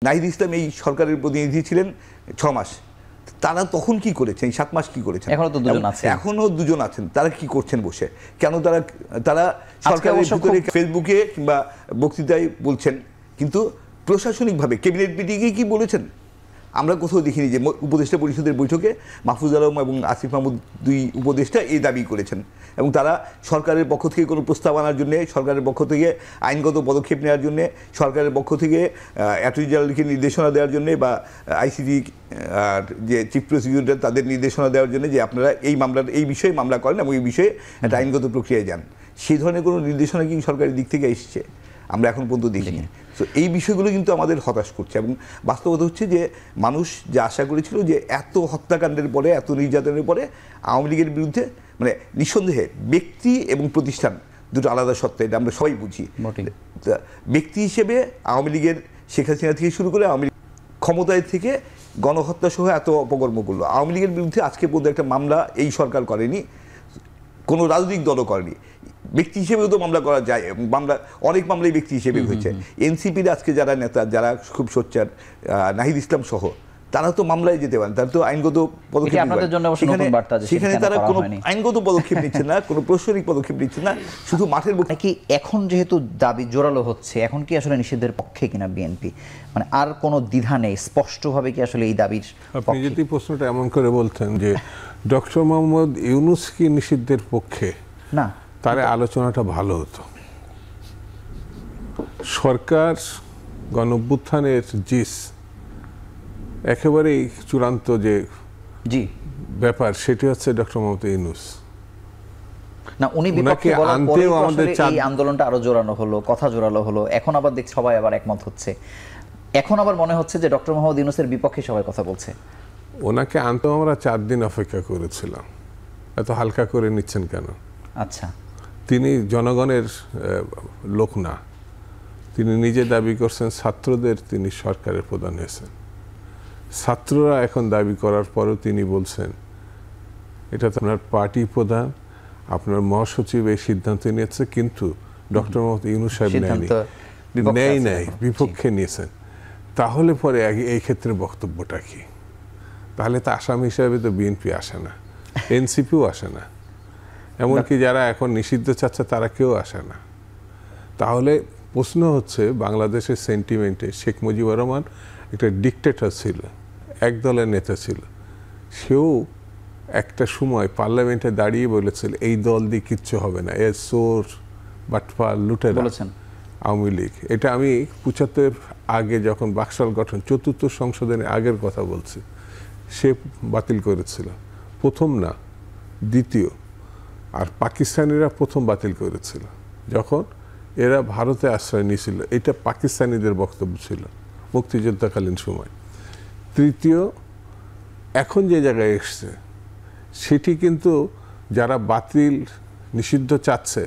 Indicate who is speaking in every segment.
Speaker 1: নাহিদ ইসলাম এই সরকারের প্রতিনিধি ছিলেন 6 মাস। তারা তখন কি করেছেন, 7 মাস কি করেছেন? এখনো দুজন আছেন। তারা কি করছেন বসে? কেন তারা সরকারের ভিতরে ফেসবুকে কিংবা বক্তৃতায় বলছেন, কিন্তু প্রশাসনিকভাবে ক্যাবিনেট মিটিংয়ে কি বলেছেন? আমরা কোথাও দেখিনি যে উপদেষ্টা পরিষদের বৈঠকে মাহফুজ আলম এবং আসিফ মাহমুদ 2 উপদেষ্টা এই দাবি করেছেন, এবং তারা সরকারের পক্ষ থেকে কোনো প্রস্তাব আনার জন্যে, সরকারের পক্ষ থেকে আইনগত পদক্ষেপ নেওয়ার জন্যে, সরকারের পক্ষ থেকে অ্যাটর্নি জেনারেলকে নির্দেশনা দেওয়ার জন্যে বা আইসিটি যে চিফ প্রসিকিউটর তাদের নির্দেশনা দেওয়ার জন্য যে আপনারা এই বিষয়ে মামলা করেন এবং এই বিষয়ে একটা আইনগত প্রক্রিয়ায় যান, সেই ধরনের কোনো নির্দেশনা কি সরকারের দিক থেকে এসেছে? আমরা এখন পর্যন্ত দেখিনি। তো এই বিষয়গুলো কিন্তু আমাদের হতাশ করছে, এবং বাস্তবতা হচ্ছে যে মানুষ যে আশা করেছিল যে এত হত্যাকাণ্ডের পরে, এত নির্যাতনের পরে আওয়ামী লীগের বিরুদ্ধে, মানে নিঃসন্দেহে ব্যক্তি এবং প্রতিষ্ঠান দুটো আলাদা সত্তা, এটা আমরা সবাই বুঝি। ব্যক্তি হিসেবে আওয়ামী লীগের শেখ হাসিনা থেকে শুরু করে আওয়ামী লীগ ক্ষমতায় থেকে গণহত্যা সহ এত অপকর্ম করলো। আওয়ামী লীগের বিরুদ্ধে আজকে পর্যন্ত একটা মামলা এই সরকার করেনি, কোনো রাজনৈতিক দলও করেনি। ব্যক্তি হিসেবেও তো মামলা করা যায়, অনেক মামলাই ব্যক্তি হিসেবে হয়েছে। এনসিপির আজকে যারা নেতা, যারা খুব সোচ্চার, নাহিদ ইসলাম সহ, তারা তো মামলায় যেতে পারেন, তারা তো আইনগত পদক্ষেপ, সেখানে তারা কোনো আইনগত পদক্ষেপ নিচ্ছে না, কোনো প্রশাসনিক পদক্ষেপ নিচ্ছে না, শুধু মাঠের
Speaker 2: কি এখন যেহেতু দাবি জোরালো হচ্ছে, এখন কি আসলে নিষেধের পক্ষে কিনা বিএনপি? মানে আর কোনো দ্বিধা নেই, স্পষ্টভাবে কি আসলে এই দাবির?
Speaker 3: আপনি যদি প্রশ্নটা এমন করে বলতেন যে ডক্টর মোহাম্মদ ইউনূস কি নিষিদ্ধের পক্ষে, না, তার আলোচনাটা ভালো হতো। সরকার গণঅভ্যুত্থানের জিস একেবারেই চূড়ান্ত যে ব্যাপার, সেটি হচ্ছে ডক্টর মোহাম্মদ ইউনূস।
Speaker 2: না, উনি বিপক্ষে বলার পরেও আসলে এই আন্দোলনটা আরো জোরালো হলো, কথা জোরালো হলো। এখন আবার দেখছি সবাই আবার একমত হচ্ছে। এখন আবার মনে হচ্ছে যে ডক্টর মোহাম্মদ ইউনূসের বিপক্ষে সবাই কথা বলছে।
Speaker 3: ওনাকে আনতে আমরা 4 দিন অপেক্ষা করেছিলাম, এত হালকা করে নিচ্ছেন কেন?
Speaker 2: আচ্ছা,
Speaker 3: তিনি জনগণের লোক না, তিনি নিজে দাবি করছেন ছাত্রদের তিনি সরকারের প্রধান হয়েছেন। ছাত্ররা এখন দাবি করার পরও তিনি বলছেন এটা তো আপনার পার্টি প্রধান, আপনার মহাসচিব এই সিদ্ধান্ত নিয়েছে, কিন্তু ডক্টর মোহাম্মদ ইউনূস সাহেব নেই, বিপক্ষে নিয়েছেন। তাহলে পরে এই ক্ষেত্রে বক্তব্যটা কি? তাহলে তো আসামি হিসাবে তো বিএনপি আসে না, এনসিপিও আসে না, এমনকি যারা এখন নিষিদ্ধ চাচ্ছে তারা কেউ আসে না। তাহলে প্রশ্ন হচ্ছে, বাংলাদেশের সেন্টিমেন্টে শেখ মুজিবুর রহমান একটা ডিকটেটর ছিল, এক দলের নেতা ছিল। সেও একটা সময় পার্লামেন্টে দাঁড়িয়ে বলেছিল এই দল দিয়ে কিচ্ছু হবে না, এ চোর বাটপার লুটেরা আওয়ামী লীগ। এটা আমি 75 আগে যখন বাকশাল গঠন 4th সংশোধনের আগের কথা বলছি, সে বাতিল করেছিল, প্রথম না দ্বিতীয়। আর পাকিস্তানিরা প্রথম বাতিল করেছিল যখন এরা ভারতে আশ্রয় নিয়েছিল, এটা পাকিস্তানিদের বক্তব্য ছিল মুক্তিযুদ্ধকালীন সময়। তৃতীয়, এখন যে জায়গায় এসছে সেটি কিন্তু যারা বাতিল নিষিদ্ধ চাচ্ছে,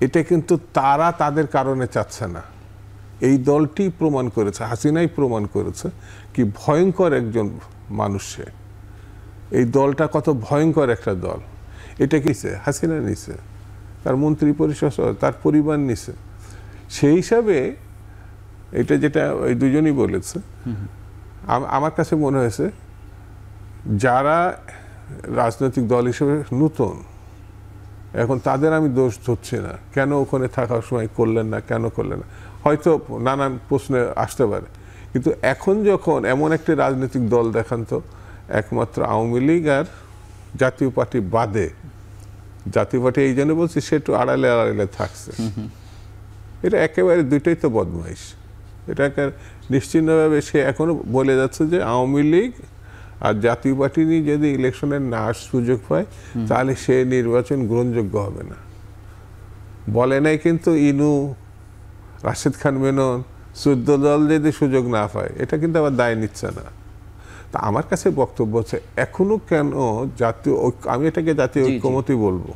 Speaker 3: এটা কিন্তু তারা তাদের কারণে চাচ্ছে না, এই দলটি প্রমাণ করেছে, হাসিনাই প্রমাণ করেছে কি ভয়ঙ্কর একজন মানুষ সে। এই দলটা কত ভয়ঙ্কর একটা দল, এটা কিছে হাসিনা নিছে, তার মন্ত্রী পরিষদ, তার পরিবার নিছে। সেই হিসাবে এটা যেটা ওই দুজনই বলেছে, আমার কাছে মনে হয়েছে যারা রাজনৈতিক দল হিসেবে নতুন, এখন তাদের আমি দোষ ধরছি না, কেন ওখানে থাকার সময় করলেন না, কেন করলেন না, হয়তো নানান প্রশ্নে আসতে পারে। কিন্তু এখন যখন এমন একটি রাজনৈতিক দল দেখান তো, একমাত্র আওয়ামী লীগ আর জাতীয় পার্টি বাদে, জাতীয় পার্টি এই জন্য বলছি সে একটু আড়ালে আড়ালে থাকছে, এটা একেবারে দুইটাই তো বদমাইশ। এটাকে নিশ্চিন্তভাবে সে এখনো বলে যাচ্ছে যে আওয়ামী লীগ আর জাতীয় পার্টি নিয়ে যদি ইলেকশনের না সুযোগ পায় তাহলে সে নির্বাচন গ্রহণযোগ্য হবে না। বলে নাই কিন্তু ইনু, রাশেদ খান মেনন, 14 দল যদি সুযোগ না পায়, এটা কিন্তু আবার দায় নিচ্ছে না। তা আমার কাছে বক্তব্য হচ্ছে এখনো কেন জাতীয়, আমি এটাকে জাতীয় ঐক্যমতই বলবো,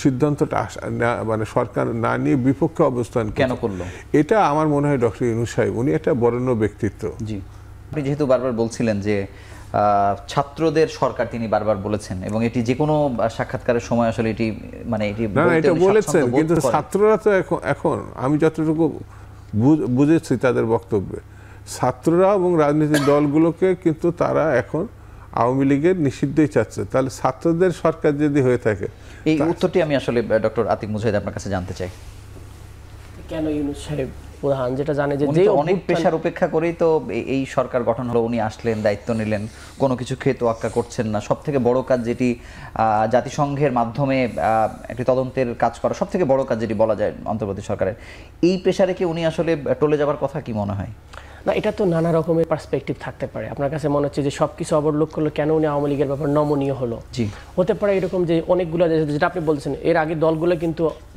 Speaker 3: সিদ্ধান্তটা মানে সরকার না নিয়ে বিপক্ষে অবস্থান কেন করলো, এটা আমার মনে হয় ডক্টর ইউনূস সাহেব উনি একটা বরেণ্য ব্যক্তিত্ব।
Speaker 2: জি, আপনি যেহেতু বারবার বলছিলেন যে ছাত্রদের সরকার তিনি বারবার বলেছেন, এবং এটি যে কোনো সাক্ষাৎকারের সময় আসলে এটি মানে এটি
Speaker 3: এটা বলেছেন, কিন্তু ছাত্ররা তো এখন আমি যতটুকু বুঝেছি তাদের বক্তব্যে, ছাত্ররা এবং রাজনৈতিক দলগুলোকে কিন্তু তারা এখন আওয়ামী লীগের নিষিদ্ধই চাচ্ছে। তাহলে ছাত্রদের সরকার যদি হয়ে থাকে,
Speaker 2: এই উত্তরটি আমি আসলে ডক্টর আতিক মুজাহিদ আপনার কাছে জানতে চাই।
Speaker 4: কেন ইউনূস সাহেব প্রধান যেটা জানে যে
Speaker 2: অনেক পেশার উপেক্ষা করেই তো এই সরকার গঠন হলো, উনি আসলেন, দায়িত্ব নিলেন, কোনো কিছু খেয়ে তোয়াক্কা করছেন না। সব থেকে বড় কাজ যেটি জাতিসংঘের মাধ্যমে একটি তদন্তের কাজ করা, সব থেকে বড় কাজ যেটি বলা যায় অন্তর্বর্তী সরকারের, এই পেশারে কি উনি আসলে টলে যাবার কথা কি মনে হয়?
Speaker 4: না, এটা তো নানা রকমের পার্সপেক্টিভ থাকতে পারে। আপনার কাছে মনে হচ্ছে যে সবকিছু অবলোক করলো, কেন উনি আওয়ামী লীগের ব্যাপার নমনীয় হলো? হতে পারে এরকম যে অনেকগুলো, যেটা আপনি বলছেন, এর আগে দলগুলো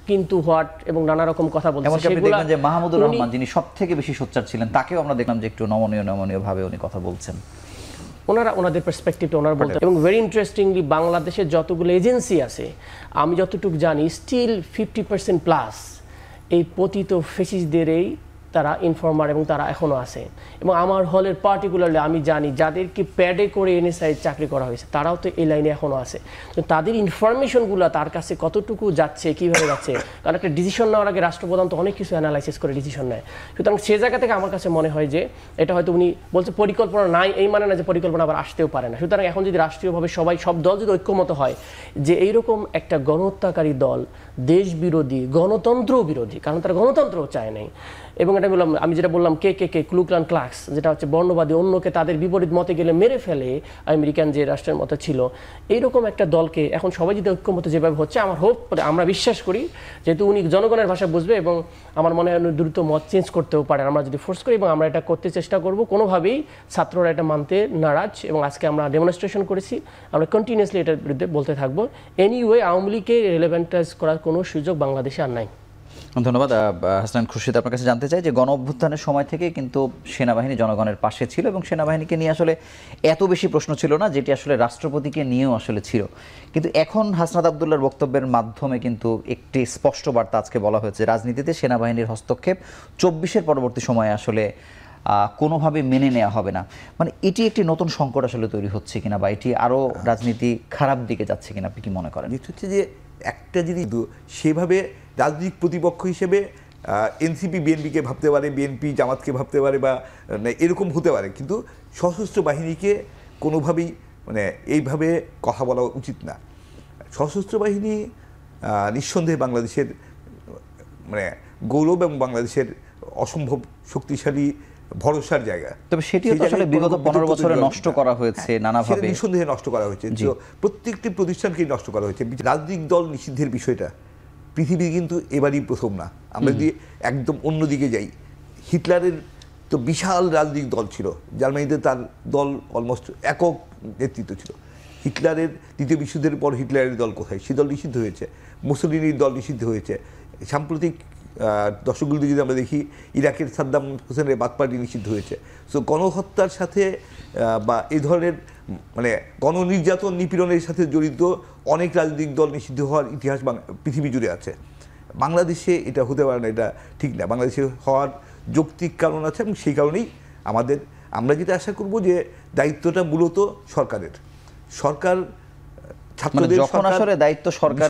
Speaker 4: কিন্তু হোয়াট এবং নানা রকম কথা বলছেন।
Speaker 2: যে মাহমুদুর রহমান যিনি সবথেকে বেশি সোচ্চার ছিলেন, তাকেও আমরা দেখলাম যে একটু নমনীয় ভাবে উনি কথা বলছেন।
Speaker 4: ওনাদের পার্সপেক্টিভটা ওনারা বলতেন। এবং ভেরি ইন্টারেস্টিংলি বাংলাদেশের যতগুলো এজেন্সি আছে, আমি যতটুকু জানি, স্টিল 50% প্লাস এই পতিত ফেসিস্টদেরই তারা ইনফর্মার এবং তারা এখনও আছে। এবং আমার হলের পার্টিকুলারলি আমি জানি যাদেরকে প্যাডে করে এনএসআই চাকরি করা হয়েছে, তারাও তো এই লাইনে এখনও আছে। তো তাদের ইনফরমেশনগুলো তার কাছে কতটুকু যাচ্ছে, কীভাবে যাচ্ছে, কারণ একটা ডিসিশন নেওয়ার আগে রাষ্ট্রপ্রধান তো অনেক কিছু অ্যানালাইসিস করে ডিসিশন নেয়। সুতরাং সে জায়গা থেকে আমার কাছে মনে হয় যে এটা হয়তো উনি বলছে পরিকল্পনা নাই, এই মানে না যে পরিকল্পনা আবার আসতেও পারে না। সুতরাং এখন যদি রাষ্ট্রীয়ভাবে সব দল যদি ঐক্যমত হয় যে এইরকম একটা গণহত্যাকারী দল, দেশ বিরোধী, গণতন্ত্র বিরোধী, কারণ তারা গণতন্ত্রও চায় নাই, এবং এটা বললাম, আমি যেটা বললাম কে ক্লু ক্লান ক্লাক্স, যেটা হচ্ছে বর্ণবাদী, অন্যকে তাদের বিপরীত মতে গেলে মেরে ফেলে, আমেরিকান যে রাষ্ট্রের মতো ছিল, এইরকম একটা দলকে এখন সবাই যদি ঐক্যমত যেভাবে হচ্ছে, আমার আমরা বিশ্বাস করি যেহেতু উনি জনগণের ভাষা বুঝবে, এবং আমার মনে হয় দ্রুত মত চেঞ্জ করতেও পারেন আমরা যদি ফোর্স করি, এবং আমরা এটা করতে চেষ্টা করব। কোনোভাবেই ছাত্ররা এটা মানতে নারাজ, এবং আজকে আমরা ডেমনস্ট্রেশন করেছি, আমরা কন্টিনিউয়াসলি এটার বিরুদ্ধে বলতে থাকবো। এনিওয়ে আওয়ামী লীগকে রিলেভেন্টাইজ করার কোনো সুযোগ বাংলাদেশে আর নাই।
Speaker 2: ধন্যবাদ। হাসনাইন খুরশিদ, আপনার কাছে জানতে চাই যে গণ অভ্যুত্থানের সময় থেকে কিন্তু সেনাবাহিনী জনগণের পাশে ছিল, এবং সেনাবাহিনীকে নিয়ে আসলে এত বেশি প্রশ্ন ছিল না, যেটি আসলে রাষ্ট্রপতিকে নিয়েও আসলে ছিল। কিন্তু এখন হাসনাত আবদুল্লাহর বক্তব্যের মাধ্যমে কিন্তু একটি স্পষ্ট বার্তা আজকে বলা হয়েছে, রাজনীতিতে সেনাবাহিনীর হস্তক্ষেপ 24-এর পরবর্তী সময়ে আসলে কোনোভাবে মেনে নেওয়া হবে না। মানে এটি একটি নতুন সংকট আসলে তৈরি হচ্ছে কিনা, বা এটি আরও রাজনীতি খারাপ দিকে যাচ্ছে কিনা, আপনি কি মনে করেন?
Speaker 1: যেটা হচ্ছে যে একটা জিনিস সেভাবে রাজনৈতিক প্রতিপক্ষ হিসেবে এনসিপি বিএনপিকে ভাবতে পারে, বিএনপি জামাতকে ভাবতে পারে, বা এরকম হতে পারে, কিন্তু সশস্ত্র বাহিনীকে কোনোভাবেই এইভাবে কথা বলা উচিত না। সশস্ত্র বাহিনী নিঃসন্দেহে বাংলাদেশের গৌরব এবং বাংলাদেশের অসম্ভব শক্তিশালী ভরসার জায়গা।
Speaker 2: তবে সেটি আসলে বিগত 15 বছরে নষ্ট করা হয়েছে নানাভাবে,
Speaker 1: নিঃসন্দেহে নষ্ট করা হয়েছে, প্রত্যেকটি প্রতিষ্ঠানকেই নষ্ট করা হয়েছে। রাজনৈতিক দল নিষিদ্ধের বিষয়টা পৃথিবী কিন্তু এবারই প্রথম না। আমরা যদি একদম অন্যদিকে যাই, হিটলারের তো বিশাল রাজনৈতিক দল ছিল, জার্মানিতে তার দল অলমোস্ট একক নেতৃত্ব ছিল। হিটলারের দ্বিতীয় বিশ্বযুদ্ধের পর হিটলারের দল কোথায়? সে দল নিষিদ্ধ হয়েছে। মুসোলিনির দল নিষিদ্ধ হয়েছে। সাম্প্রতিক দশকগুলিতে যদি আমরা দেখি, ইরাকের সাদ্দাম হোসেনের বাথ পার্টি নিষিদ্ধ হয়েছে। সো গণহত্যার সাথে বা এই ধরনের গণনির্যাতন, নিপীড়নের সাথে জড়িত অনেক রাজনৈতিক দল নিষিদ্ধ হওয়ার ইতিহাস পৃথিবী জুড়ে আছে। বাংলাদেশে এটা হতে পারে না, এটা ঠিক না। বাংলাদেশে হওয়ার যৌক্তিক কারণ আছে, এবং সেই কারণেই আমরা যেটা আশা করব যে দায়িত্বটা মূলত সরকারের। সরকার ছাত্রদের
Speaker 2: যখন আসলে দায়িত্ব সরকার